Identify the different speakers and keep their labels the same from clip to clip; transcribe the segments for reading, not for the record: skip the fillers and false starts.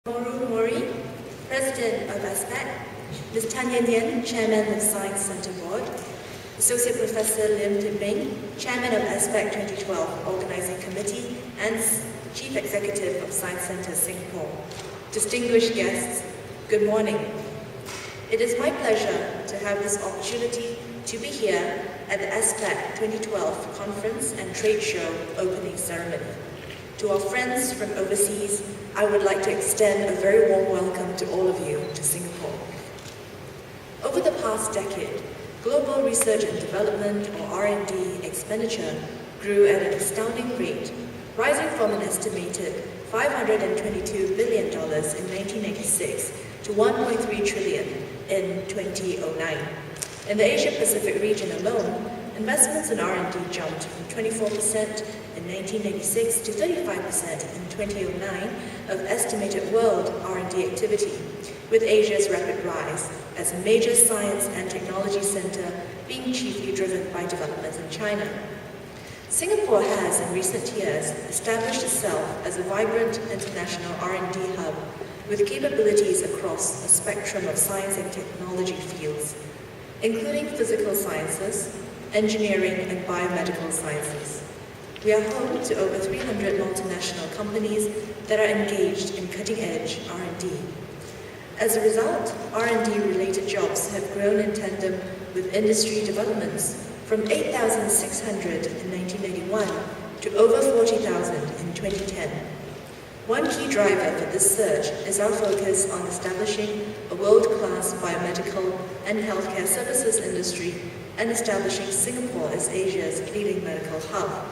Speaker 1: Mori, President of ASPAC, Ms. Tanya Nian, Chairman of Science Center Board, Associate Professor Lim Tim-Bing, Chairman of ASPAC 2012 Organizing Committee and Chief Executive of Science Center Singapore. Distinguished guests, good morning. It is my pleasure to have this opportunity to be here at the ASPAC 2012 Conference and Trade Show opening ceremony. To our friends from overseas, I would like to extend a very warm welcome to all of you to Singapore. Over the past decade, global research and development, or R&D, expenditure grew at an astounding rate, rising from an estimated $522 billion in 1986 to $1.3 trillion in 2009. In the Asia-Pacific region alone, investments in R&D jumped from 24% in 1996 to 35% in 2009 of estimated world R&D activity, with Asia's rapid rise as a major science and technology center being chiefly driven by developments in China. Singapore has, in recent years, established itself as a vibrant international R&D hub with capabilities across a spectrum of science and technology fields, including physical sciences, engineering, and biomedical sciences. We are home to over 300 multinational companies that are engaged in cutting-edge R&D. As a result, R&D-related jobs have grown in tandem with industry developments from 8,600 in 1981 to over 40,000 in 2010. One key driver for this surge is our focus on establishing a world-class biomedical and healthcare services industry and establishing Singapore as Asia's leading medical hub.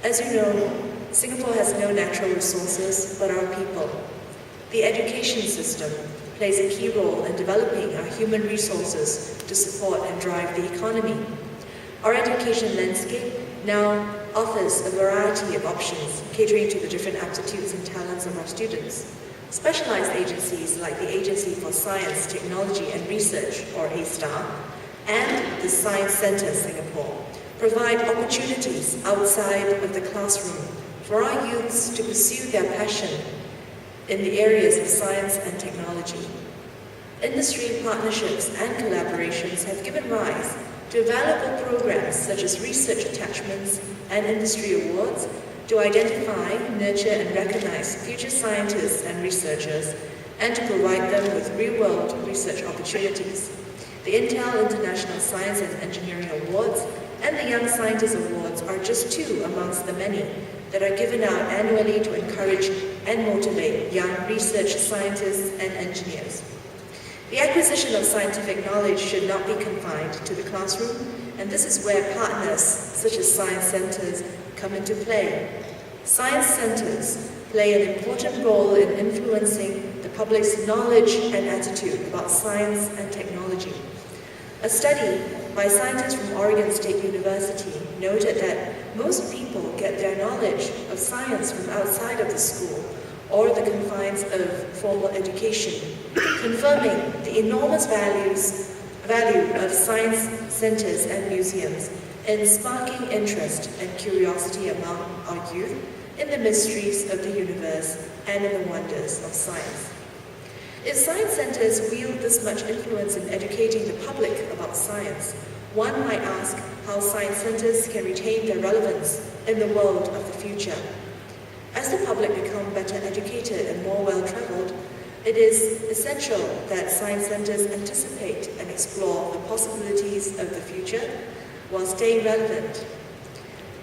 Speaker 1: As you know, Singapore has no natural resources but our people. The education system plays a key role in developing our human resources to support and drive the economy. Our education landscape now offers a variety of options catering to the different aptitudes and talents of our students. Specialized agencies like the Agency for Science, Technology and Research, or ASTAR, and the Science Center Singapore provide opportunities outside of the classroom for our youths to pursue their passion in the areas of science and technology. Industry partnerships and collaborations have given rise to valuable programs such as research attachments and industry awards to identify, nurture, and recognize future scientists and researchers, and to provide them with real-world research opportunities. The Intel International Science and Engineering Awards and the Young Scientist Awards are just two amongst the many that are given out annually to encourage and motivate young research scientists and engineers. The acquisition of scientific knowledge should not be confined to the classroom, and this is where partners such as science centers come into play. Science centers play an important role in influencing the public's knowledge and attitude about science and technology. A study by scientists from Oregon State University noted that most people get their knowledge of science from outside of the school or the confines of formal education, confirming the enormous value of science centers and museums in sparking interest and curiosity among our youth in the mysteries of the universe and in the wonders of science. If science centers wield this much influence in educating the public about science, one might ask how science centers can retain their relevance in the world of the future. As the public become better educated and more well-traveled, it is essential that science centers anticipate and explore the possibilities of the future while staying relevant.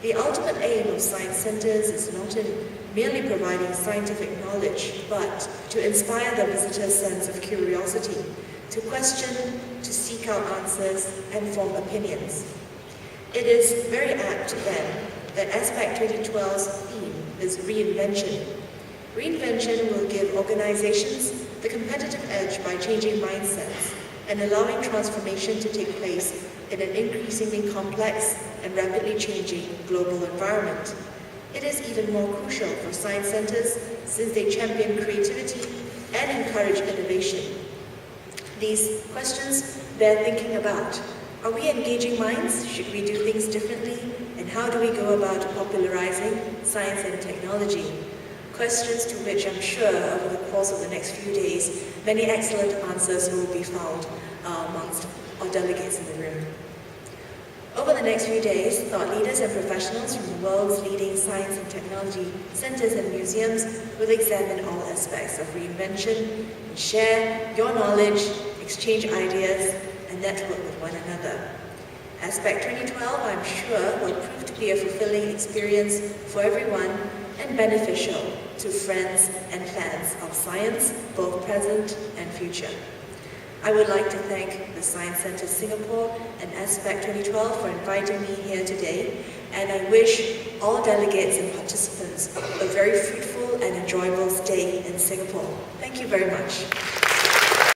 Speaker 1: The ultimate aim of science centers is not in merely providing scientific knowledge, but to inspire the visitor's sense of curiosity, to question, to seek out answers, and form opinions. It is very apt, then, that ASPAC 2012's theme is reinvention. Reinvention will give organizations the competitive edge by changing mindsets and allowing transformation to take place in an increasingly complex and rapidly changing global environment. It is even more crucial for science centers since they champion creativity and encourage innovation. These questions bear thinking about. Are we engaging minds? Should we do things differently? And how do we go about popularizing science and technology? questions to which I'm sure over the course of the next few days, many excellent answers will be found amongst our delegates in the room. Over the next few days, thought leaders and professionals from the world's leading science and technology centers and museums will examine all aspects of reinvention and share your knowledge, exchange ideas, and network with one another. ASPAC 2012, I'm sure, will prove to be a fulfilling experience for everyone and beneficial to friends and fans of science, both present and future. I would like to thank the Science Centre Singapore and ASPAC 2012 for inviting me here today, and I wish all delegates and participants a very fruitful and enjoyable stay in Singapore. Thank you very much.